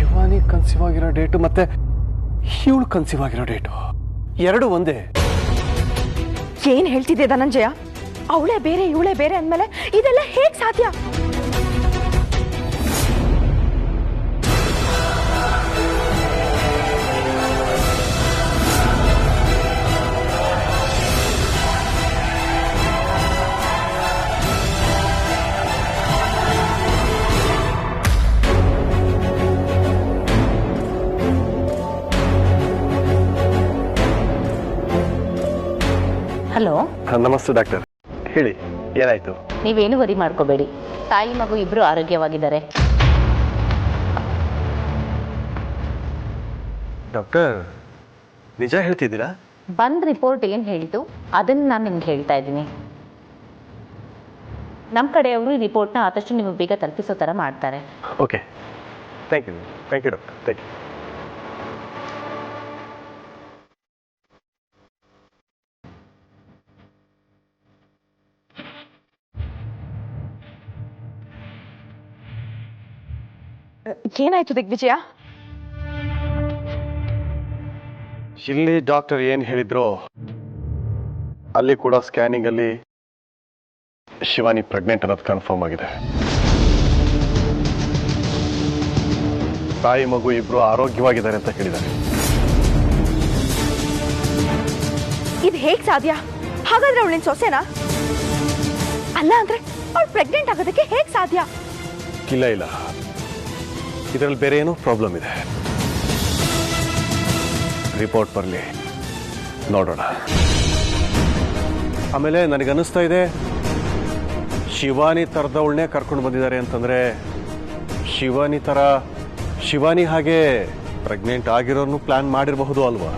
Shivani conceive ಆಗಿರೋ date ಮತ್ತೆ ಇವಳು ಕನ್ಸೀವ್ ಆಗಿರೋ ಡೇಟು ಎರಡು ಒಂದೇ. ಏನ್ ಹೇಳ್ತಿದ್ದೆ ಧನಂಜಯ? ಅವಳೇ ಬೇರೆ ಇವಳೇ ಬೇರೆ ಅಂದ್ಮೇಲೆ ಇದೆಲ್ಲ ಹೇಗ್ ಸಾಧ್ಯ? ಹಲೋ, ನಮಸ್ತೆ ಡಾಕ್ಟರ್. ಹೇಳಿ, ಏನಾಯ್ತು? ನೀವೇನು ವರಿ ಮಾಡ್ಕೋಬೇಡಿ. ತಾಯಿ ಮಗು ಇಬ್ರು ಆರೋಗ್ಯವಾಗಿದ್ದಾರೆ. ಡಾಕ್ಟರ್, ನಿಜ ಹೇಳ್ತಿದ್ದೀರಾ? ಬಂದ್ ರಿಪೋರ್ಟ್ ಏನು ಹೇಳ್ತು ಅದನ್ನು ನಾನು ನಿಮ್ಗೆ ಹೇಳ್ತಾ ಇದ್ದೀನಿ. ನಮ್ಮ ಕಡೆಯವರು ಈ ರಿಪೋರ್ಟ್ನ ಆದಷ್ಟು ನಿಮಗೆ ಬೇಗ ತಲುಪಿಸೋ ಥರ ಮಾಡ್ತಾರೆ. Okay, thank you doctor, thank you. ಏನಾಯ್ತು ದಿಗ್ವಿಜಯ? ಇಲ್ಲಿ ಡಾಕ್ಟರ್ ಏನ್ ಹೇಳಿದ್ರು ಅಲ್ಲಿ ಕೂಡ ಸ್ಕ್ಯಾನಿಂಗ್ ಅಲ್ಲಿ ಶಿವಾನಿ ಪ್ರೆಗ್ನೆಂಟ್ ಅನ್ನೋದು ಕನ್ಫರ್ಮ್ ಆಗಿದೆ. ತಾಯಿ ಮಗು ಇಬ್ರು ಆರೋಗ್ಯವಾಗಿದ್ದಾರೆ ಅಂತ ಹೇಳಿದ್ದಾರೆ. ಇದು ಹೇಗ್ ಸಾಧ್ಯ? ಹಾಗಾದ್ರೆ ಅವಳಿನ ಸೊಸೆನಾ? ಅಲ್ಲ ಅಂದ್ರೆ ಅವಳು ಪ್ರೆಗ್ನೆಂಟ್ ಆಗೋದಕ್ಕೆ ಹೇಗ್ ಸಾಧ್ಯ? ಇಲ್ಲ, ಇದರಲ್ಲಿ ಬೇರೆ ಏನೋ ಪ್ರಾಬ್ಲಮ್ ಇದೆ. ರಿಪೋರ್ಟ್ ಬರಲಿ, ನೋಡೋಣ. ಆಮೇಲೆ ನನಗನ್ನಿಸ್ತಾ ಇದೆ ಶಿವಾನಿ ಥರದವಳನ್ನೇ ಕರ್ಕೊಂಡು ಬಂದಿದ್ದಾರೆ ಅಂತಂದ್ರೆ ಶಿವಾನಿ ಹಾಗೆ ಪ್ರೆಗ್ನೆಂಟ್ ಆಗಿರೋನು ಪ್ಲಾನ್ ಮಾಡಿರಬಹುದು ಅಲ್ವಾ?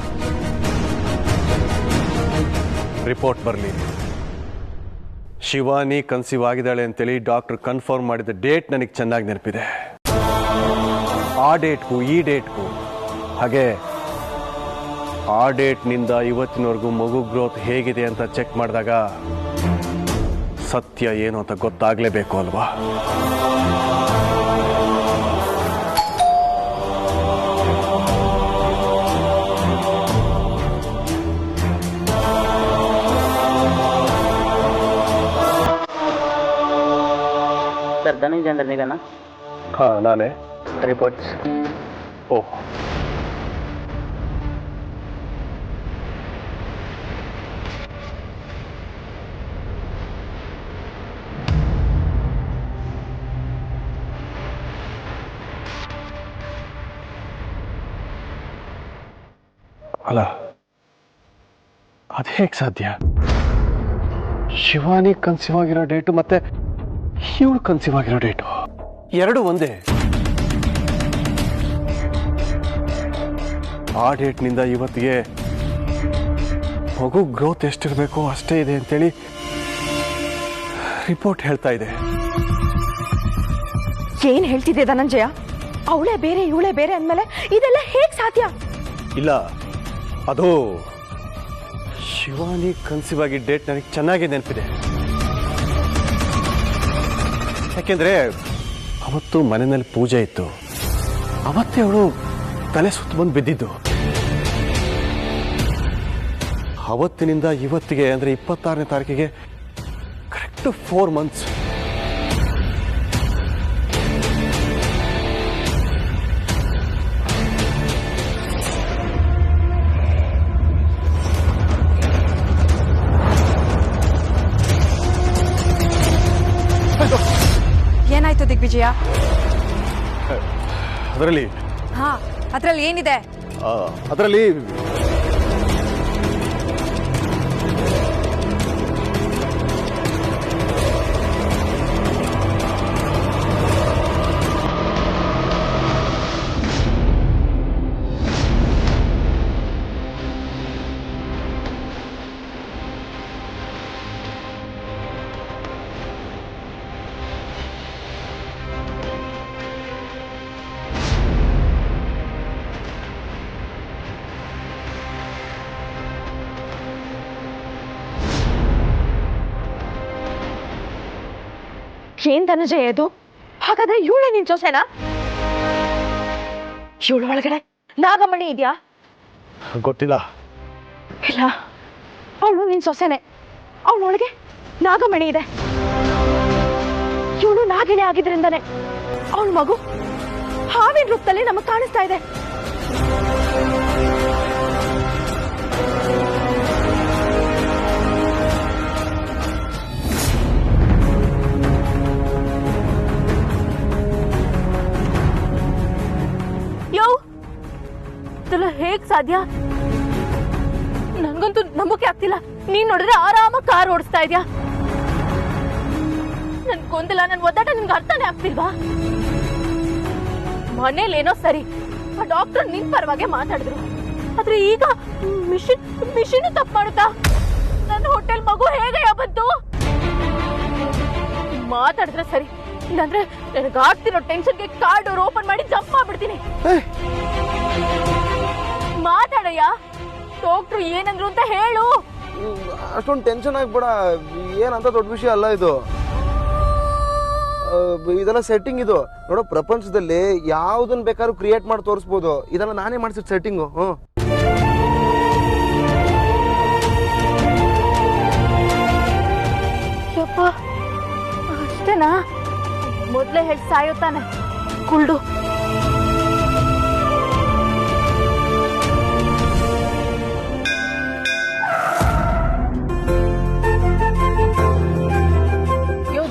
ರಿಪೋರ್ಟ್ ಬರಲಿ. ಶಿವಾನಿ ಕನ್ಸೀವ್ ಆಗಿದ್ದಾಳೆ ಅಂತೇಳಿ ಡಾಕ್ಟರ್ ಕನ್ಫರ್ಮ್ ಮಾಡಿದ ಡೇಟ್ ನನಗೆ ಚೆನ್ನಾಗಿ ನೆನಪಿದೆ. ಆ ಡೇಟ್ಗೂ ಈ ಡೇಟ್ಗೂ ಹಾಗೆ ಆ ಡೇಟ್ನಿಂದ ಇವತ್ತಿನವರೆಗೂ ಮಗು ಗ್ರೋತ್ ಹೇಗಿದೆ ಅಂತ ಚೆಕ್ ಮಾಡಿದಾಗ ಸತ್ಯ ಏನು ಅಂತ ಗೊತ್ತಾಗಲೇಬೇಕು ಅಲ್ವಾ? ಸರ್, ಧನಂಜಯ ನಿಧಾನ. ಹಾಂ, ನಾನೇ. ರಿಪೋರ್ಟ್ಸ್. ಓಹ್, ಅಲ್ಲ, ಅದು ಹೇಗೆ ಸಾಧ್ಯ? ಶಿವಾನಿ ಕನ್ಸೀವ್ ಆಗಿರೋ ಡೇಟು ಮತ್ತೆ ಇವಳು ಕನ್ಸೀವ್ ಆಗಿರೋ ಡೇಟು ಎರಡು ಒಂದೇ. ಆ ಡೇಟ್ನಿಂದ ಇವತ್ತಿಗೆ ಮಗು ಗ್ರೋತ್ ಎಷ್ಟಿರಬೇಕು ಅಷ್ಟೇ ಇದೆ ಅಂತೇಳಿ ರಿಪೋರ್ಟ್ ಹೇಳ್ತಾ ಇದೆ. ಏನ್ ಹೇಳ್ತಿದ್ದೆ ಧನಂಜಯ? ಅವಳೇ ಬೇರೆ ಇವಳೇ ಬೇರೆ ಅಂದ್ಮೇಲೆ ಇದೆಲ್ಲ ಹೇಗ್ ಸಾಧ್ಯ? ಇಲ್ಲ, ಅದು ಶಿವಾನಿ ಕನ್ಸೀವ್ ಆಗಿ ಡೇಟ್ ನನಗೆ ಚೆನ್ನಾಗಿ ನೆನಪಿದೆ. ಯಾಕೆಂದ್ರೆ ಅವತ್ತು ಮನೆಯಲ್ಲಿ ಪೂಜೆ ಇತ್ತು. ಅವತ್ತೇ ಅವಳು ತಲೆ ಸುತ್ತ ಬಂದು ಬಿದ್ದಿದ್ದು. ಅವತ್ತಿನಿಂದ ಇವತ್ತಿಗೆ ಅಂದ್ರೆ 26ನೇ ತಾರೀಕಿಗೆ ಕರೆಕ್ಟ್ 4 months. ಏನಾಯ್ತು ದಿಗ್ವಿಜಯ? ಅದರಲ್ಲಿ ಏನಿದೆ? ಅದರಲ್ಲಿ ಏನ್ ಧನಂಜಯ ಇದು? ಹಾಗಾದ್ರೆ ಇವಳೇ ನಿನ್ ಸೊಸೆನಾ? ಇವಳು ಒಳಗಡೆ ನಾಗಮಣಿ ಇದೆಯಾ? ಗೊತ್ತಿಲ್ಲ. ಇಲ್ಲ, ಅವಳು ನಿನ್ ಸೊಸೆನೆ. ಅವಳೊಳಗೆ ನಾಗಮಣಿ ಇದೆ. ಇವಳು ನಾಗಿಣಿ ಆಗಿದ್ರಿಂದಾನೆ ಅವಳ ಮಗು ಹಾವಿನ ರೂಪದಲ್ಲಿ ನಮಗ್ ಕಾಣಿಸ್ತಾ ಇದೆ. ಯೋ, ಇದೆಲ್ಲ ಹೇಗ್ ಸಾಧ್ಯ? ನನ್ಗಂತೂ ನಂಬಕ್ಕೆ ಆಗ್ತಿಲ್ಲ. ನೀನ್ ನೋಡಿದ್ರೆ ಆರಾಮಾಗಿ ಕಾರ್ ಓಡಿಸ್ತಾ ಇದ್ಯಾ. ನನ್ ಗೊಂದಲ, ನನ್ ಒದ್ದಾಟ ನಿನ್ಗೆ ಅರ್ಥನೇ ಆಗ್ತಿಲ್ವಾ? ಮನೇಲೇನೋ ಸರಿ, ಆ ಡಾಕ್ಟರ್ ನಿನ್ ಪರವಾಗಿ ಮಾತಾಡಿದ್ರು, ಆದ್ರೆ ಈಗ ಮಿಷಿನ್ ತಪ್ಪು ಮಾಡುತ್ತಾ? ನನ್ನ ಹೋಟೆಲ್ ಮಗು ಹೇಗೆ ಬಂತು? ಮಾತಾಡಿದ್ರೆ ಸರಿ, ಇಲ್ಲಾಂದ್ರೆ ನನಗಾಗ್ತಿರೋ ಟೆನ್ಷನ್ಗೆ ಕಾರ್ ಡೋರ್ ಓಪನ್ ಮಾಡಿ ಜಂಪ್ ಮಾಡ್ಬಿಡ್ತೀನಿ. ಮಾತಾಡಯ್ಯ, ಡಾಕ್ಟ್ರು ಏನಂದ್ರು ಅಂತ ಹೇಳು. ಅಷ್ಟೊಂದು ಟೆನ್ಷನ್ ಆಗ್ಬೇಡ, ಏನಂತ ದೊಡ್ಡ ವಿಷಯ ಅಲ್ಲ ಇದು. ಇದೆಲ್ಲ ಸೆಟ್ಟಿಂಗ್. ಇದು ನೋಡೋ, ಪ್ರಪಂಚದಲ್ಲಿ ಯಾವ್ದನ್ ಬೇಕಾದ್ರೂ ಕ್ರಿಯೇಟ್ ಮಾಡಿ ತೋರಿಸ್ಬೋದು. ಇದೆಲ್ಲ ನಾನೇ ಮಾಡಿಸಿದ ಸೆಟ್ಟಿಂಗು. ಯಪ್ಪ, ಅಷ್ಟೇನಾ? ಮೊದ್ಲೇ ಹೆಡ್ ಸಾಯುತ್ತಾನೆ ಕುಲ್ಡು.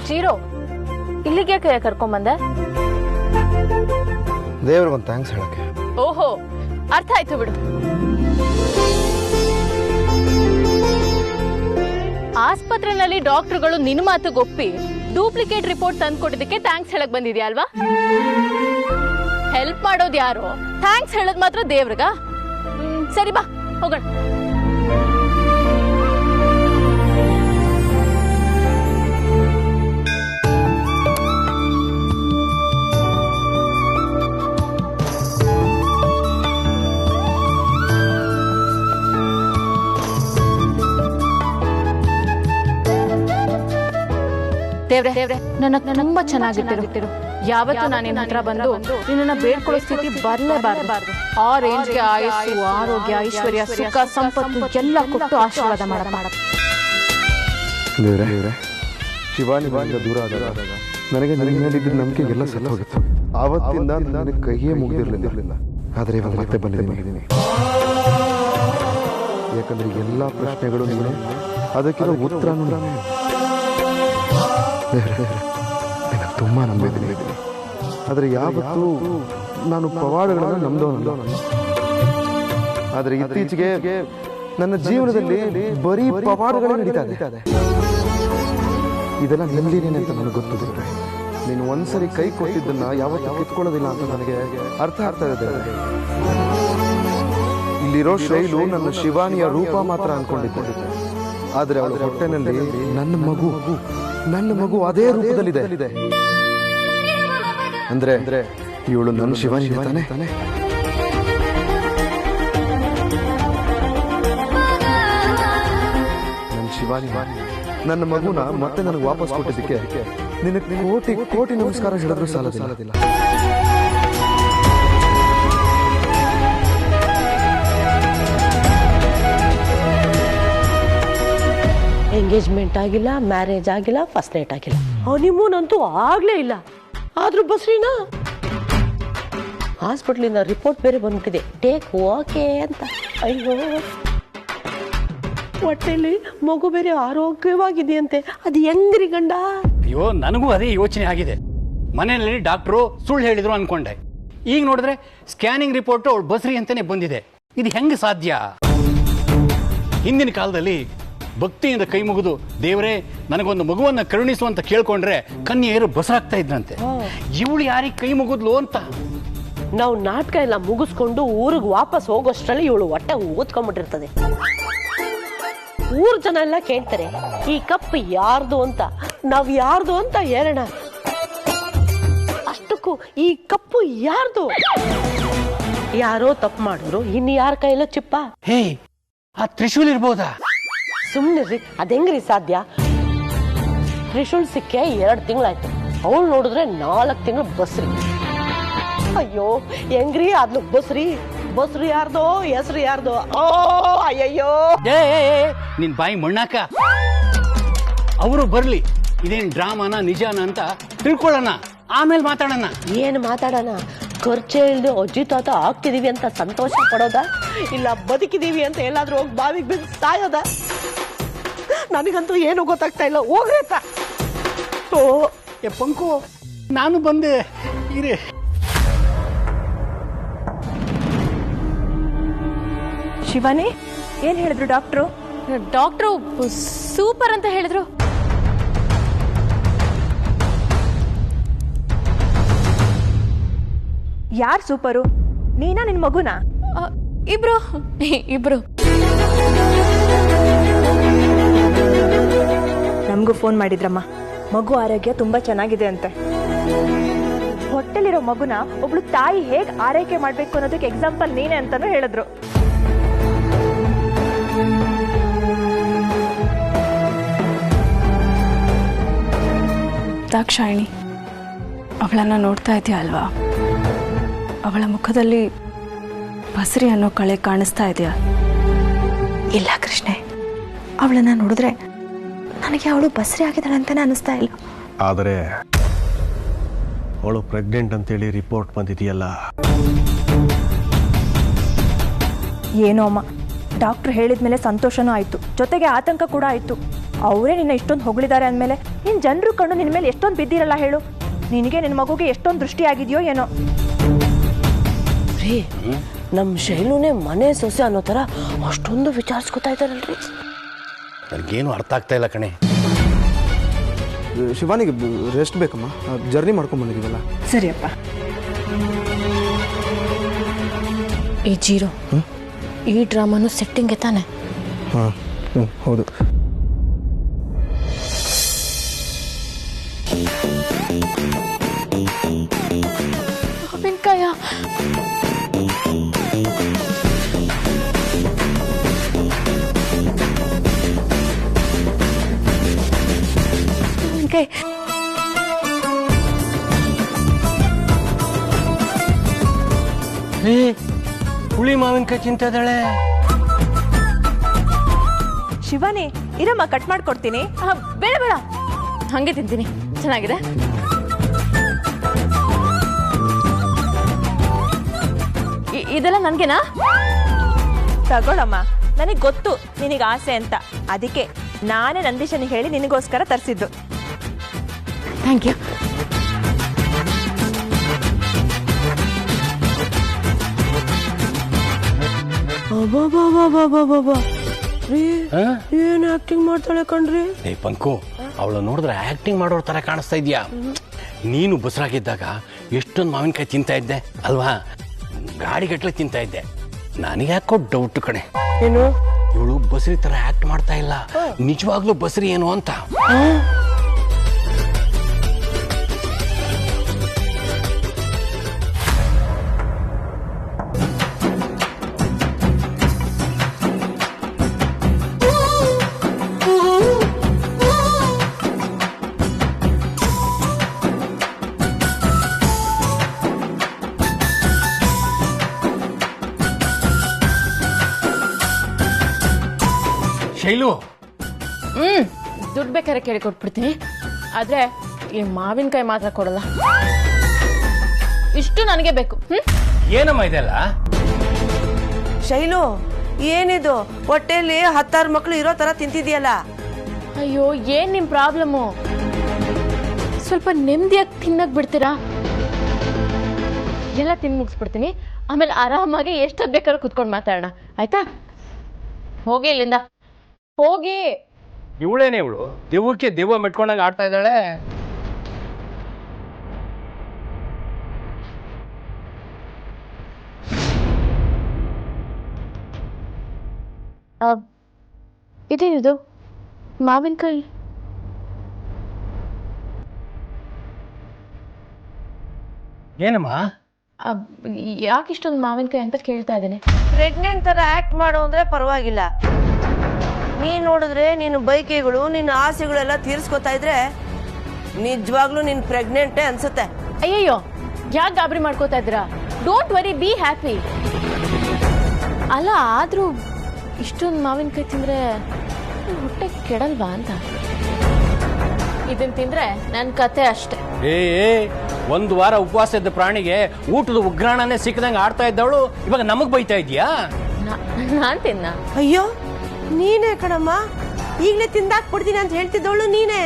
ಜೀರೋ, ಇಲ್ಲಿಗೆ ಕರ್ಕೊಂಬಂದೆ? ದೇವ್ರಿಗೊಂದು ಥ್ಯಾಂಕ್ಸ್ ಹೇಳಕ್ಕೆ. ಓಹೋ, ಅರ್ಥ ಆಯ್ತು ಬಿಡು. ಆಸ್ಪತ್ರೆನಲ್ಲಿ ಡಾಕ್ಟರ್ಗಳು ನಿನ್ನ ಮಾತುಗೊಪ್ಪಿ ಡೂಪ್ಲಿಕೇಟ್ ರಿಪೋರ್ಟ್ ತಂದ್ಕೊಟ್ಟಿದ್ದಕ್ಕೆ ಥ್ಯಾಂಕ್ಸ್ ಹೇಳಕ್ ಬಂದಿದ್ಯಾ ಅಲ್ವಾ? ಹೆಲ್ಪ್ ಮಾಡೋದು ಯಾರು, ಥ್ಯಾಂಕ್ಸ್ ಹೇಳೋದು ಮಾತ್ರ ದೇವ್ರಿಗ? ಸರಿ ಬಾ ಹೋಗೋಣ. ದೇವ್ರೆ, ನನ್ನ ತುಂಬಾ ಚೆನ್ನಾಗಿಟ್ಟಿರು. ಯಾವತ್ತು ನಾನು ನಿನ್ನ ಹತ್ರ ಬಂದು ನಿನ್ನ ಬೇಡ್ಕೊಳ್ಳೋ ಸ್ಥಿತಿ ಬರಲೇಬಾರದು. ಆ ರೇಂಜ್ಗೆ ಆಯಸ್ಸು, ಆರೋಗ್ಯ, ಐಶ್ವರ್ಯ, ಸುಖ, ಸಂಪತ್ತು ಎಲ್ಲ ಕೊಟ್ಟು ಆಶೀರ್ವಾದ ಮಾಡ. ದೇವ್ರೆ, ಶಿವಾನಿ ದೂರ ಆದಾಗ ನನಗೆ ನನ್ನ ಮೇಲಿದ್ದ ನಂಬಿಕೆ ಎಲ್ಲ ಸತ್ತ ಹೋಗಿತ್ತು. ಆವತ್ತಿಂದ ನನಗೆ ಕೈಯೇ ಮುಗಿದಿರಲಿಲ್ಲ. ಆದರೆ ಇವಾಗ ಮತ್ತೆ ಬಂದಿದ್ದೀನಿ. ಯಾಕಂದ್ರೆ ಎಲ್ಲ ಪ್ರಶ್ನೆಗಳು ನೀವೇ, ಅದಕ್ಕಿರೋ ಉತ್ತರನೂ ನಾನೇ. ನನಗೆ ತುಂಬ ನಂಬಿದ್ದೀನಿ. ಆದರೆ ಯಾವತ್ತೂ ನಾನು ಪವಾಡಗಳನ್ನು ನಂಬಿದವನಲ್ಲ. ಆದರೆ ಇತ್ತೀಚೆಗೆ ನನ್ನ ಜೀವನದಲ್ಲಿ ಬರೀ ಪವಾಡಗಳೇ ನಡೀತಾ ಇದೆ. ಇದೆಲ್ಲ ನಿಂದಿನೇನೆ ಅಂತ ನನಗೆ ಗೊತ್ತಿದೆ. ನೀನು ಒಂದ್ಸರಿ ಕೈ ಕೊಟ್ಟಿದ್ದನ್ನ ಯಾವತ್ತೂ ಕಿತ್ಕೊಳ್ಳೋದಿಲ್ಲ ಅಂತ ನನಗೆ ಅರ್ಥ ಆಗ್ತಾ ಇದೆ. ಇಲ್ಲಿರೋ ಶೈಲು ನನ್ನ ಶಿವಾನಿಯ ರೂಪ ಮಾತ್ರ ಅನ್ಕೊಂಡಿದ್ದೆ. ಆದರೆ ಅವಳ ಹೊಟ್ಟೆನಲ್ಲಿ ನನ್ನ ಮಗು ಅದೇ ರೂಪದಲ್ಲಿದೆ. ಅಂದ್ರೆ ಇವಳು ನನ್ನ ಶಿವಾನಿ ತಾನೆ. ನನ್ನ ಶಿವಾನಿ ನನ್ನ ಮಗುನ ಮತ್ತೆ ನನಗೆ ವಾಪಸ್ ಕೊಟ್ಟಿದ್ದಕ್ಕೆ ನಿನಗೆ ಕೋಟಿ ಕೋಟಿ ನಮಸ್ಕಾರ ಹೇಳಿದ್ರು ಸಾಲದಿಲ್ಲ. ಎಂಗೇಜ್ಮೆಂಟ್ ಆಗಿಲ್ಲ, ಮ್ಯಾರೇಜ್ ಆಗಿಲ್ಲ, ಫಸ್ಟ್ ನೈಟ್ ಆಗಿಲ್ಲ, ಹನಿಮೂನ್ ಅಂತೂ ಆಗ್ಲೇ ಇಲ್ಲ. ಆದ್ರೂ ಬಸ್ರಿನಾ ಹಾಸ್ಪಿಟ್ಲಿಂದ ರಿಪೋರ್ಟ್ ಬೇರೆ ಬಂದ್ಬಿಟ್ಟಿದೆ, ಟೇಕ್ ಓಕೆ ಅಂತ. ಅಯ್ಯೋ, ಹೊಟ್ಟೆಲಿ ಮಗು ಬೇರೆ ಆರೋಗ್ಯವಾಗಿದೆಯಂತೆ. ಅದು ಹೆಂಗ್ರಿ ಗಂಡ? ಅಯ್ಯೋ, ನನಗೂ ಅದೇ ಯೋಚನೆ ಆಗಿದೆ. ಮನೆಯಲ್ಲಿ ಡಾಕ್ಟ್ರು ಸುಳ್ಳು ಹೇಳಿದ್ರು ಅನ್ಕೊಂಡೆ. ಈಗ ನೋಡಿದ್ರೆ ಸ್ಕ್ಯಾನಿಂಗ್ ರಿಪೋರ್ಟ್ ಅವಳು ಬಸ್ರಿ ಅಂತಾನೆ ಬಂದಿದೆ. ಇದು ಹೆಂಗೆ ಸಾಧ್ಯ? ಹಿಂದಿನ ಕಾಲದಲ್ಲಿ ಭಕ್ತಿಯಿಂದ ಕೈ ಮುಗಿದು ದೇವರೇ ನನಗೊಂದು ಮಗುವನ್ನ ಕರುಣಿಸು ಅಂತ ಕೇಳ್ಕೊಂಡ್ರೆ ಕನ್ಯೆಯರು ಬಸರಾಗ್ತಾ ಇದ್ರಂತೆ. ಇವಳು ಯಾರಿಗೆ ಕೈ ಮುಗಿದ್ಲು ಅಂತ. ನಾವು ನಾಟಕ ಎಲ್ಲ ಮುಗಿಸ್ಕೊಂಡು ಊರಿಗೆ ವಾಪಸ್ ಹೋಗೋಷ್ಟ್ರಲ್ಲಿ ಇವಳು ಹೊಟ್ಟೆ ಊದ್ಕೊಂಡ್ಬಿಟ್ಟಿರ್ತದೆ. ಊರ್ ಜನ ಎಲ್ಲ ಕೇಳ್ತಾರೆ, ಈ ಕಪ್ ಯಾರ್ದು ಅಂತ. ನಾವ್ ಯಾರ್ದು ಅಂತ ಹೇಳೋಣ. ಅಷ್ಟಕ್ಕೂ ಈ ಕಪ್ಪು ಯಾರ್ದು? ಯಾರೋ ತಪ್ಪು ಮಾಡಿದ್ರು, ಇನ್ ಯಾರ ಕೈಯಲ್ಲೋ ಚಿಪ್ಪ? ಹೇ, ಆ ತ್ರಿಶೂಲ್ ಇರ್ಬೋದಾ? ಸುಮ್ನಿರ್ರಿ, ಅದೆಂಗ್ರಿ ಸಾಧ್ಯ? ತ್ರಿಶೂಲ್ ಸಿಕ್ಕೆ 2 ತಿಂಗಳಾಯ್ತು. ಅವಳು ನೋಡಿದ್ರೆ 4 ತಿಂಗಳು ಬಸ್ರಿ. ಅಯ್ಯೋ ಹೆಂಗ್ರಿ ಅದ್ಲು ಬಸ್ರಿ ಯಾರ್ದೋ ಹೆಸ್ರು ಯಾರ್ದೋ ಓ ಅಯ್ಯಯ್ಯೋ. ನಿನ್ ಬಾಯಿ ಮಣ್ಣಾಕ. ಅವರು ಬರ್ಲಿ, ಇದೇನ್ ಡ್ರಾಮಾನ ನಿಜಾನ ಅಂತ ತಿಳ್ಕೊಳ್ಳೋಣ, ಆಮೇಲೆ ಮಾತಾಡೋಣ. ಏನ್ ಮಾತಾಡೋಣ? ಖರ್ಚೆ ಇಲ್ದೆ ಅಜ್ಜಿ ತಾತ ಆಗ್ತಿದೀವಿ ಅಂತ ಸಂತೋಷ ಪಡೋದ, ಇಲ್ಲ ಬದುಕಿದೀವಿ ಅಂತ ಎಲ್ಲಾದ್ರೂ ಹೋಗಿ ಬಾವಿಗೆ ಬಿದ್ದು ಸಾಯೋದ? ನನಗಂತೂ ಏನು ಗೊತ್ತಾಗ್ತಾ ಇಲ್ಲ. ಹೋಗ್ರಿ ಅತ್ತ. ಓ ಏ ಪಂಕು, ನಾನು ಬಂದೆ ಇರೇ. ಶಿವಾನಿ, ಏನ್ ಹೇಳಿದ್ರು ಡಾಕ್ಟ್ರು? ಡಾಕ್ಟ್ರು ಸೂಪರ್ ಅಂತ ಹೇಳಿದ್ರು. ಯಾರ್ ಸೂಪರು? ನೀನಾ ನಿನ್ ಮಗುನಾ? ಇಬ್ರು. ನಮಗೂ ಫೋನ್ ಮಾಡಿದ್ರಮ್ಮ, ಮಗು ಆರೋಗ್ಯ ತುಂಬಾ ಚೆನ್ನಾಗಿದೆ ಅಂತೆ. ಹೊಟ್ಟೆಲಿರೋ ಮಗುನ ಒಬ್ಳು ತಾಯಿ ಹೇಗ್ ಆರೈಕೆ ಮಾಡ್ಬೇಕು ಅನ್ನೋದಕ್ಕೆ ಎಕ್ಸಾಂಪಲ್ ನೀನೆ ಅಂತಾನು ಹೇಳಿದ್ರು. ದಾಕ್ಷಾಯಿಣಿ, ಅವಳನ್ನ ನೋಡ್ತಾ ಇದೆಯಾ ಅಲ್ವಾ? ಅವಳ ಮುಖದಲ್ಲಿ ಬಸರಿ ಅನ್ನೋ ಕಳೆ ಕಾಣಿಸ್ತಾ ಇದೆಯಾ? ಇಲ್ಲ ಕೃಷ್ಣೆ, ಅವಳನ್ನ ನೋಡಿದ್ರೆ ನನಗೆ ಅವಳು ಬಸರಿ ಆಗಿದ್ದಾಳೆ ಅಂತಾನೆ ಅನಿಸ್ತಾ ಇಲ್ಲ. ಆದರೆ ಅವಳು ಪ್ರೆಗ್ನೆಂಟ್ ಅಂತೇಳಿ ರಿಪೋರ್ಟ್ ಬಂದಿದೆಯಲ್ಲ. ಏನೋ ಅಮ್ಮ, ಡಾಕ್ಟರ್ ಹೇಳಿದ್ಮೇಲೆ ಸಂತೋಷನೂ ಆಯ್ತು, ಜೊತೆಗೆ ಆತಂಕ ಕೂಡ ಆಯ್ತು. ಅವರೇ ನಿನ್ನ ಇಷ್ಟೊಂದು ಹೊಗಳಿದ್ದಾರೆ ಅಂದಮೇಲೆ ನಿನ್ ಜನರು ಕಣ್ಣು ನಿನ್ನ ಮೇಲೆ ಎಷ್ಟೊಂದು ಬಿದ್ದಿರಲ್ಲ ಹೇಳು. ನಿನಗೆ ನಿನ್ನ ಮಗುಗೆ ಎಷ್ಟೊಂದು ದೃಷ್ಟಿ ಆಗಿದೆಯೋ ಏನೋ. ರೀ, ನಮ್ ಶೈಲುನೇ ಮನೆ ಸೊಸೆ ಅನ್ನೋ ತರ ಅಷ್ಟೊಂದು ವಿಚಾರಿಸ್ಕೊತಾ ಇದ್ದಾರಲ್ರಿ. ನನಗೇನು ಅರ್ಥ ಆಗ್ತಾ ಇಲ್ಲ ಕಣೆ. ಶಿವಾನಿಗೆ ರೆಸ್ಟ್ ಬೇಕಮ್ಮ, ಜರ್ನಿ ಮಾಡ್ಕೊಂಡ್ ಬಂದಿದ್ದೀವಲ್ಲ. ಸರಿಯಪ್ಪ. ಈ ಜೀರೋ, ಈ ಡ್ರಾಮಾನು ಸೆಟ್ಟಿಂಗ್ ತಾನೆ? ಹಾಂ ಹೌದು. ವೆಂಕಯ್ಯ, ಹುಳಿ ಮಾವಿನಕಾಯಿ ತಿಂತಿದ್ದಾಳೆ. ಶಿವಾನಿ, ಇರಮ್ಮ, ಕಟ್ ಮಾಡ್ಕೊಡ್ತೀನಿ. ಬೇಡ ಬೇಡ, ಹಂಗೆ ತಿಂತೀನಿ, ಚೆನ್ನಾಗಿದೆ. ಇದೆಲ್ಲ ನನ್ಗೆನಾ? ತಗೊಳಮ್ಮ, ನನಗೆ ಗೊತ್ತು ನಿನಗೆ ಆಸೆ ಅಂತ, ಅದಕ್ಕೆ ನಾನೇ ನಂದೀಶನಿಗೆ ಹೇಳಿ ನಿನಗೋಸ್ಕರ ತರಿಸಿದ್ದು. Thank you. ಏನ್ ಆಕ್ಟಿಂಗ್ ಮಾಡ್ತಾಳೆ ಕಣ್ರಿ. ಏ ಪಂಕು, ಅವಳು ನೋಡಿದ್ರೆ ಆಕ್ಟಿಂಗ್ ಮಾಡೋರ್ ತರ ಕಾಣಿಸ್ತಾ ಇದ್ಯಾ. ನೀನು ಬಸರಾಗಿದ್ದಾಗ ಎಷ್ಟೊಂದು ಮಾವಿನಕಾಯಿ ತಿಂತಾ ಇದ್ದೆ ಅಲ್ವಾ? ಗಾಡಿಗಟ್ಲೆ ತಿಂತಾ ಇದ್ದೆ. ನನಗೆ ಯಾಕೋ ಡೌಟ್ ಕಣೆ, ಏನು ಇವಳು ಬಸರಿ ತರ ಆಕ್ಟ್ ಮಾಡ್ತಾ ಇಲ್ಲ, ನಿಜವಾಗ್ಲೂ ಬಸರಿ ಏನು ಅಂತ. ಶೈಲು, ದುಡ್ಡು ಬೇಕಾದ್ರೆ ಕೇಳಿ ಕೊಟ್ಬಿಡ್ತೀನಿ, ಆದ್ರೆ ಈ ಮಾವಿನಕಾಯಿ ಮಾತ್ರ ಕೊಡಲ್ಲ. ಇಷ್ಟು ನನಗೆ ಬೇಕು. ಏನಮ್ಮ ಇದೆಲ್ಲ? ಶೈಲು, ಏನಿದು ಹೊಟ್ಟೆಲಿ 10 ಮಕ್ಳು ಇರೋ ತರ ತಿಂತಿದ್ಯಲ್ಲ? ಅಯ್ಯೋ, ಏನ್ ನಿಮ್ ಪ್ರಾಬ್ಲಮ್ಮು? ಸ್ವಲ್ಪ ನೆಮ್ಮದಿಯಾಗಿ ತಿನ್ನಕ್ ಬಿಡ್ತೀರಾ? ಎಲ್ಲ ತಿಂದು ಮುಗಿಸ್ಬಿಡ್ತೀನಿ, ಆಮೇಲೆ ಆರಾಮಾಗಿ ಎಷ್ಟೊತ್ತು ಬೇಕಾದ್ರೂ ಕುತ್ಕೊಂಡು ಮಾತಾಡೋಣ, ಆಯ್ತಾ? ಹೋಗಿ ಇಲ್ಲಿಂದ, ಹೋಗಿ. ಇವಳೇನೆ ಇವಳು, ದೆವ್ವಕ್ಕೆ ದೆವ್ವ ಮೆಟ್ಕೊಂಡಂಗೆ ಆಡ್ತಾ ಇದ್ದಾಳೆ. ಇದೇನಿದು ಮಾವಿನಕಾಯಿ? ಏನಮ್ಮ? ಯಾಕೆ ಇಷ್ಟೊಂದು ಮಾವಿನಕಾಯಿ ಅಂತ ಕೇಳ್ತಾ ಇದ್ದೀನಿ. ಪ್ರೆಗ್ನೆಂಟ್ ತರ ಆಕ್ಟ್ ಮಾಡೋ ಅಂದ್ರೆ ಪರವಾಗಿಲ್ಲ, ನೀನ್ ನೋಡಿದ್ರೆ ನಿನ್ನ ಬೈಕೆಗಳು ನಿನ್ನ ಆಸೆಗಳೆಲ್ಲ ತೀರ್ಸ್ಕೊತಾ ಇದ್ರೆ ನಿಜವಾಗ್ಲೂ ನೀನ್ ಪ್ರೆಗ್ನೆಂಟೇ ಅನ್ಸುತ್ತೆ. ಅಯ್ಯಯ್ಯೋ, ಯಾಕೆ ಗಾಬರಿ ಮಾಡ್ಕೋತಾ ಇದ್ದೀರಾ? Don't worry, be happy. ಅಲ್ಲ, ಆದ್ರೂ ಇಷ್ಟೊಂದು ಮಾವಿನಕಾಯಿ ತಿಂದ್ರೆ ಹೊಟ್ಟೆ ಕೆಡಲ್ವಾ ಅಂತ. ಇದನ್ನ ತಿಂದ್ರೆ ನನ್ನ ಕತೆ ಅಷ್ಟೆ. ಒಂದು ವಾರ ಉಪವಾಸ ಇದ್ದ ಪ್ರಾಣಿಗೆ ಊಟದ ಉಗ್ರಾಣನೇ ಸಿಕ್ಕದಂಗೆ ಆಡ್ತಾ ಇದ್ದವಳು ಇವಾಗ ನಮಗ್ ಬೈತಾ ಇದೀಯಾ? ನಾನ್ ತಿನ್ನ? ಅಯ್ಯೋ ನೀನೇ ಕಣಮ್ಮ, ಈಗಲೇ ತಿಂದಾಕ್ಬಿಡ್ತೀನಿ ಅಂತ ಹೇಳ್ತಿದ್ದವಳು ನೀನೇ.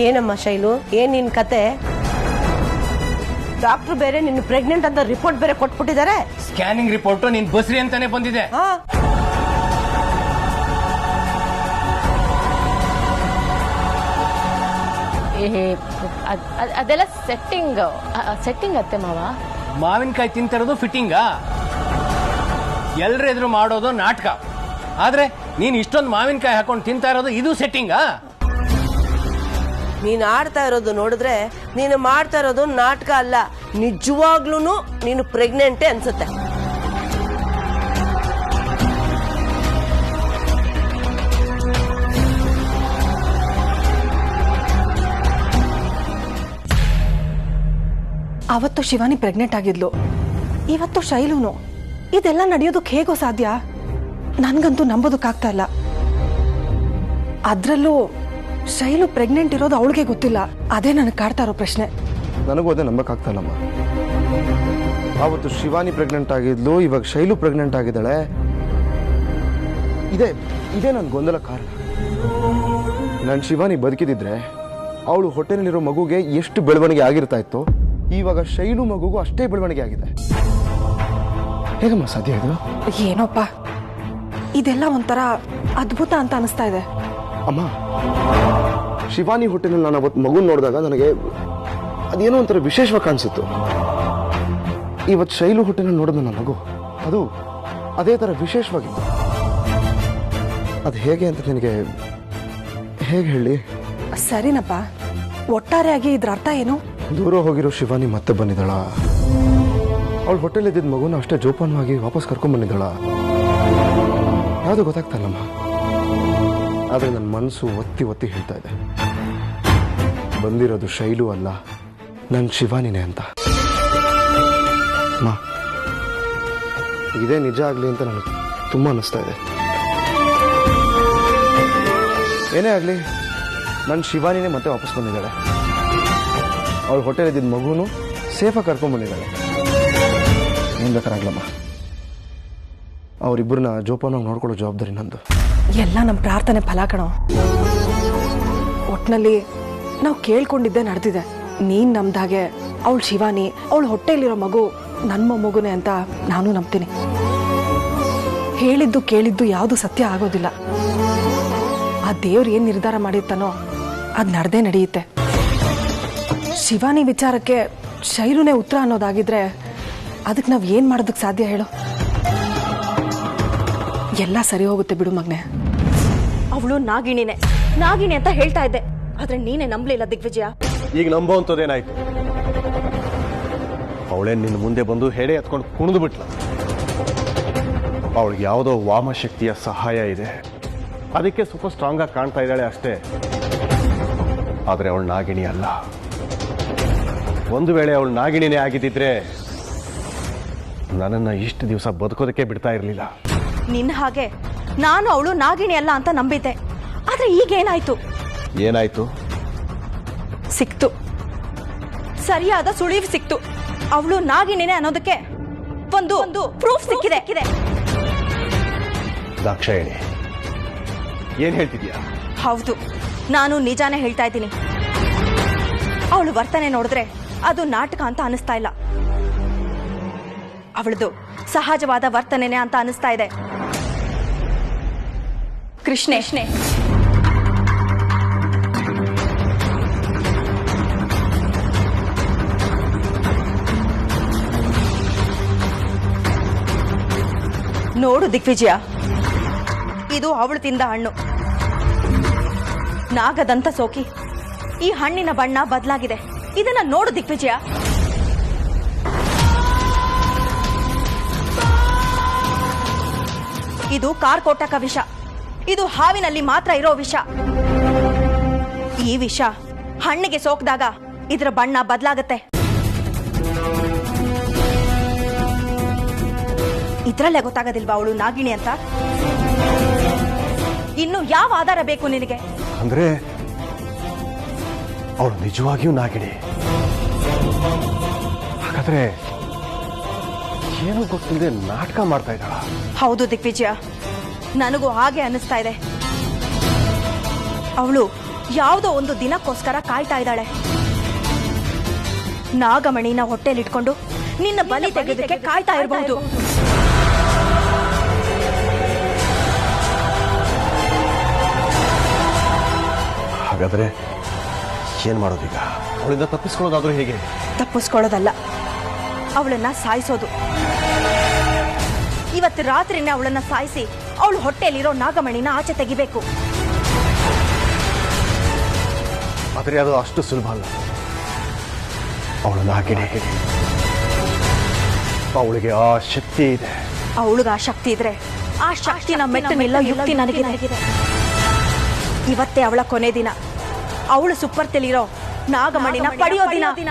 ಏನಮ್ಮ ಶೈಲು, ಏನ್ ನಿನ್ ಕತೆ? ಡಾಕ್ಟರ್ ಬೇರೆ ನಿನ್ನ ಪ್ರೆಗ್ನೆಂಟ್ ಅಂತ ರಿಪೋರ್ಟ್ ಬೇರೆ ಕೊಟ್ಬಿಟ್ಟಿದ್ದಾರೆ. ಸ್ಕ್ಯಾನಿಂಗ್ ರಿಪೋರ್ಟ್ ನೀನ್ ಬಸ್ರಿ ಅಂತಾನೆ ಬಂದಿದೆ. ಅದೆಲ್ಲ ಸೆಟ್ಟಿಂಗ್ ಅತ್ತೆ ಮಾವ. ಮಾವಿನಕಾಯಿ ತಿಂತಿರೋದು ಫಿಟ್ಟಿಂಗಾ? ಎಲ್ರೆದ್ರು ಮಾಡೋದು ನಾಟಕ. ಆದ್ರೆ ನೀನ್ ಇಷ್ಟೊಂದು ಮಾವಿನಕಾಯಿ ಹಾಕೊಂಡು ತಿಂತಾ ಇರೋದು ಇದು ಸೆಟ್ಟಿಂಗಾ? ನೀನು ಆಡ್ತಾ ಇರೋದು ನೋಡಿದ್ರೆ ನೀನು ಮಾಡ್ತಾ ಇರೋದು ನಾಟಕ ಅಲ್ಲ, ನಿಜವಾಗ್ಲೂ ನೀನು ಪ್ರೆಗ್ನೆಂಟೇ ಅನ್ಸುತ್ತೆ. ಅವತ್ತು ಶಿವಾನಿ ಪ್ರೆಗ್ನೆಂಟ್ ಆಗಿದ್ಲು, ಇವತ್ತು ಶೈಲೂನು. ಇದೆಲ್ಲ ನಡೆಯೋದಕ್ಕೆ ಹೇಗೋ ಸಾಧ್ಯ? ನನ್ಗಂತೂ ನಂಬೋದಕ್ಕಾಗ್ತಾ ಇಲ್ಲ. ಅದ್ರಲ್ಲೂ ಶೈಲು ಪ್ರೆಗ್ನೆಂಟ್ ಇರೋದು ಅವಳಿಗೆ ಗೊತ್ತಿಲ್ಲ. ಅದೇ ನನಗೆ ಕಾಡ್ತಾ ಇರೋ ಪ್ರಶ್ನೆ. ನನಗೂ ಅದೇ ನಂಬಕ್ಕಾಗ್ತಾ ಇಲ್ಲಮ್ಮ. ಆವತ್ತು ಶಿವಾನಿ ಪ್ರೆಗ್ನೆಂಟ್ ಆಗಿದ್ಲು, ಇವಾಗ ಶೈಲು ಪ್ರೆಗ್ನೆಂಟ್ ಆಗಿದ್ದಾಳೆ. ಇದೇ ನನ್ನ ಗೊಂದಲ ಕಾರಣ. ನಾನು ಶಿವಾನಿ ಬದುಕಿದಿದ್ರೆ ಅವಳು ಹೊಟ್ಟೆನಲ್ಲಿರೋ ಮಗುಗೆ ಎಷ್ಟು ಬೆಳವಣಿಗೆ ಆಗಿರ್ತಾ ಇತ್ತು, ಇವಾಗ ಶೈಲು ಮಗುಗೂ ಅಷ್ಟೇ ಬೆಳವಣಿಗೆ ಆಗಿದೆ. ಹೇಗಮ್ಮ ಸಾಧ್ಯ ಇದು? ಏನೋಪ್ಪ, ಇದೆಲ್ಲ ಒಂಥರ ಅದ್ಭುತ ಅಂತ ಅನಿಸ್ತಾ ಇದೆ. ಅಮ್ಮ, ಶಿವಾನಿ ಹೊಟ್ಟೆನಲ್ಲಿ ನಾನು ಅವತ್ತು ಮಗು ನೋಡಿದಾಗ ನನಗೆ ಅದೇನೋ ಒಂಥರ ವಿಶೇಷವಾಗಿ ಕಾಣಿಸಿತ್ತು. ಇವತ್ತು ಶೈಲು ಹೊಟ್ಟೆನಲ್ಲಿ ನೋಡಿದ ನನ್ನ ಮಗು ಅದು ಅದೇ ಥರ ವಿಶೇಷವಾಗಿತ್ತು. ಅದು ಹೇಗೆ ಅಂತ ನಿನಗೆ ಹೇಗೆ ಹೇಳಿ? ಸರಿನಪ್ಪ, ಒಟ್ಟಾರೆಯಾಗಿ ಇದ್ರ ಅರ್ಥ ಏನು? ದೂರ ಹೋಗಿರೋ ಶಿವಾನಿ ಮತ್ತೆ ಬಂದಿದ್ದಾಳ. ಅವಳು ಹೊಟ್ಟೆಲಿದ್ದ ಮಗುನ ಅಷ್ಟೇ ಜೋಪಾನವಾಗಿ ವಾಪಸ್ ಕರ್ಕೊಂಡ್ ಬಂದಿದ್ದಾಳ. ಯಾವುದು ಗೊತ್ತಾಗ್ತಾ ಇಲ್ಲಮ್ಮ. ಆದ್ರೆ ನನ್ನ ಮನಸ್ಸು ಒತ್ತಿ ಒತ್ತಿ ಹೇಳ್ತಾ ಇದೆ, ಬಂದಿರೋದು ಶೈಲು ಅಲ್ಲ, ನನ್ನ ಶಿವಾನಿನೇ ಅಂತ. ಮಾ, ಇದೇ ನಿಜ ಆಗ್ಲಿ ಅಂತ ನನಗೆ ತುಂಬಾ ಅನಿಸ್ತಾ ಇದೆ. ಏನೇ ಆಗ್ಲಿ, ನನ್ನ ಶಿವಾನಿನೇ ಮತ್ತೆ ವಾಪಸ್ ಬಂದಿದ್ದಾಳೆ. ಅವಳು ಹೊಟ್ಟೆಲಿದ್ದ ಮಗುನು ಸೇಫಾಗಿ ಕರ್ಕೊಂಡ್ ಬಂದಿದ್ದಾಳೆ. ಏನ್ ಬೇಕಾರಾಗ್ಲಮ್ಮ, ಅವರಿಬ್ಬರನ್ನ ಜೋಪಾನಾಗಿ ನೋಡ್ಕೊಳ್ಳೋ ಜವಾಬ್ದಾರಿ ನಂದು. ಎಲ್ಲ ನಮ್ಮ ಪ್ರಾರ್ಥನೆ ಫಲ ಕಣೋ. ಒಟ್ನಲ್ಲಿ ನಾವು ಕೇಳ್ಕೊಂಡಿದ್ದೆ ನಡೆದಿದೆ. ನೀನ್ ನಮ್ದಾಗೆ ಅವಳು ಶಿವಾನಿ, ಅವಳು ಹೊಟ್ಟೆಯಲ್ಲಿರೋ ಮಗು ನನ್ನ ಮಗುನೇ ಅಂತ ನಾನು ನಂಬ್ತೀನಿ. ಹೇಳಿದ್ದು ಕೇಳಿದ್ದು ಯಾವುದು ಸತ್ಯ ಆಗೋದಿಲ್ಲ. ಆ ದೇವ್ರು ಏನ್ ನಿರ್ಧಾರ ಮಾಡಿರ್ತಾನೋ ಅದು ನಡೆದೇ ನಡೆಯುತ್ತೆ. ಶಿವಾನಿ ವಿಚಾರಕ್ಕೆ ಶೈಲುನೇ ಉತ್ತರ ಅನ್ನೋದಾಗಿದ್ರೆ ಅದಕ್ಕೆ ನಾವು ಏನ್ ಮಾಡೋದಕ್ಕೆ ಸಾಧ್ಯ ಹೇಳು? ಎಲ್ಲ ಸರಿ ಹೋಗುತ್ತೆ ಬಿಡು ಮಗ್ನೆ. ಅವಳು ನಾಗಿಣಿ ಅಂತ ಹೇಳ್ತಾ ಇದ್ದೆ, ಆದ್ರೆ ನೀನೇ ನಂಬಲಿಲ್ಲ ದಿಗ್ವಿಜಯ. ಈಗ ನಂಬೋಂಥದ್ದೇನಾಯ್ತು? ಅವಳೇ ನಿನ್ನ ಮುಂದೆ ಬಂದು ಹೆಡೆ ಹತ್ಕೊಂಡು ಕುಣಿದು ಬಿಟ್ಲ. ಅವಳಿಗೆ ಯಾವುದೋ ವಾಮಶಕ್ತಿಯ ಸಹಾಯ ಇದೆ, ಅದಕ್ಕೆ ಸ್ವಲ್ಪ ಸ್ಟ್ರಾಂಗ್ ಆಗಿ ಕಾಣ್ತಾ ಇದ್ದಾಳೆ ಅಷ್ಟೇ. ಆದರೆ ಅವಳು ನಾಗಿಣಿ ಅಲ್ಲ. ಒಂದು ವೇಳೆ ಅವಳು ನಾಗಿಣಿನೇ ಆಗಿದ್ದಿದ್ರೆ ನನ್ನನ್ನು ಇಷ್ಟು ದಿವಸ ಬದುಕೋದಕ್ಕೆ ಬಿಡ್ತಾ ಇರಲಿಲ್ಲ. ನಿನ್ನ ಹಾಗೆ ನಾನು ಅವಳು ನಾಗಿಣಿ ಅಲ್ಲ ಅಂತ ನಂಬಿದ್ದೆ. ಆದ್ರೆ ಈಗೇನಾಯ್ತು? ಏನಾಯ್ತು? ಸಿಕ್ತು, ಸರಿಯಾದ ಸುಳಿವು ಸಿಕ್ತು. ಅವಳು ನಾಗಿಣಿನೇ ಅನ್ನೋದಕ್ಕೆ ಒಂದು ಪ್ರೂಫ್ ಸಿಕ್ಕಿದೆ. ದಾಕ್ಷಾಯಣಿ, ಏನ್ ಹೇಳ್ತಿದ್ಯಾ? ಹೌದು, ನಾನು ನಿಜಾನೇ ಹೇಳ್ತಾ ಇದ್ದೀನಿ. ಅವಳು ವರ್ತನೆ ನೋಡಿದ್ರೆ ಅದು ನಾಟಕ ಅಂತ ಅನಿಸ್ತಾ ಇಲ್ಲ. ಅವಳದು ಸಹಜವಾದ ವರ್ತನೆನೇ ಅಂತ ಅನಿಸ್ತಾ ಇದೆ. ಕೃಷ್ಣೇ, ನೋಡು ದಿಗ್ವಿಜಯ, ಇದು ಅವಳು ತಿಂದ ಹಣ್ಣು. ನಾಗದಂತ ಸೋಕಿ ಈ ಹಣ್ಣಿನ ಬಣ್ಣ ಬದಲಾಗಿದೆ. ಇದನ್ನ ನೋಡು ದಿಗ್ವಿಜಯ. ಇದು ಕಾರ್ಕೋಟಕ ವಿಷ. ಇದು ಹಾವಿನಲ್ಲಿ ಮಾತ್ರ ಇರೋ ವಿಷ. ಈ ವಿಷ ಹಣ್ಣಿಗೆ ಸೋಕಿದಾಗ ಇದರ ಬಣ್ಣ ಬದಲಾಗತ್ತೆ. ಇದ್ರಲ್ಲೇ ಗೊತ್ತಾಗೋದಿಲ್ವಾ ಅವಳು ನಾಗಿಣಿ ಅಂತ? ಇನ್ನು ಯಾವ ಆಧಾರ ಬೇಕು ನಿನಗೆ? ಅಂದ್ರೆ ಅವಳು ನಿಜವಾಗಿಯೂ ನಾಗಿಣಿ. ಹಾಗಾದ್ರೆ ಏನೂ ಗೊತ್ತಿಲ್ಲದೆ ನಾಟಕ ಮಾಡ್ತಾ ಇದ್ದಾಳ? ಹೌದು ದಿಗ್ವಿಜಯ, ನನಗೂ ಹಾಗೆ ಅನ್ನಿಸ್ತಾ ಇದೆ. ಅವಳು ಯಾವುದೋ ಒಂದು ದಿನಕ್ಕೋಸ್ಕರ ಕಾಯ್ತಾ ಇದ್ದಾಳೆ. ನಾಗಮಣಿನ ಹೊಟ್ಟೆಲಿಟ್ಕೊಂಡು ನಿನ್ನ ಬಲಿ ತೆಗೆಯೋದಕ್ಕೆ ಕಾಯ್ತಾ ಇರಬಹುದು. ಹಾಗಾದ್ರೆ ಏನ್ ಮಾಡೋದೀಗ? ಅವಳಿಂದ ತಪ್ಪಿಸ್ಕೊಳ್ಳೋದಾದ್ರೂ ಹೇಗೆ? ತಪ್ಪಿಸ್ಕೊಳ್ಳೋದಲ್ಲ, ಅವಳನ್ನ ಸಾಯಿಸೋದು. ಇವತ್ತು ರಾತ್ರಿನೇ ಅವಳನ್ನ ಸಾಯಿಸಿ ಅವಳು ಹೊಟ್ಟೆಯಲ್ಲಿರೋ ನಾಗಮಣಿನ ಆಚೆ ತೆಗಿಬೇಕು. ಆದರೆ ಅದು ಅಷ್ಟು ಸುಲಭ ಅಲ್ಲ. ಅವಳು ನಾಗಿಣಿ, ಅವಳಿಗೆ ಆ ಶಕ್ತಿ ಇದೆ. ಅವಳಿಗೆ ಆ ಶಕ್ತಿ ಇದ್ರೆ ಆ ಶಕ್ತಿನ ಮೆಟ್ಟನಿಲ್ಲ ಯುಕ್ತಿ ನನಗಿದೆ. ಇವತ್ತೇ ಅವಳ ಕೊನೆ ದಿನ. ಅವಳು ಸುಪ್ಪರ್ತಿಲಿರೋ ನಾಗಮಣಿನ ಪಡೆಯೋ ದಿನ.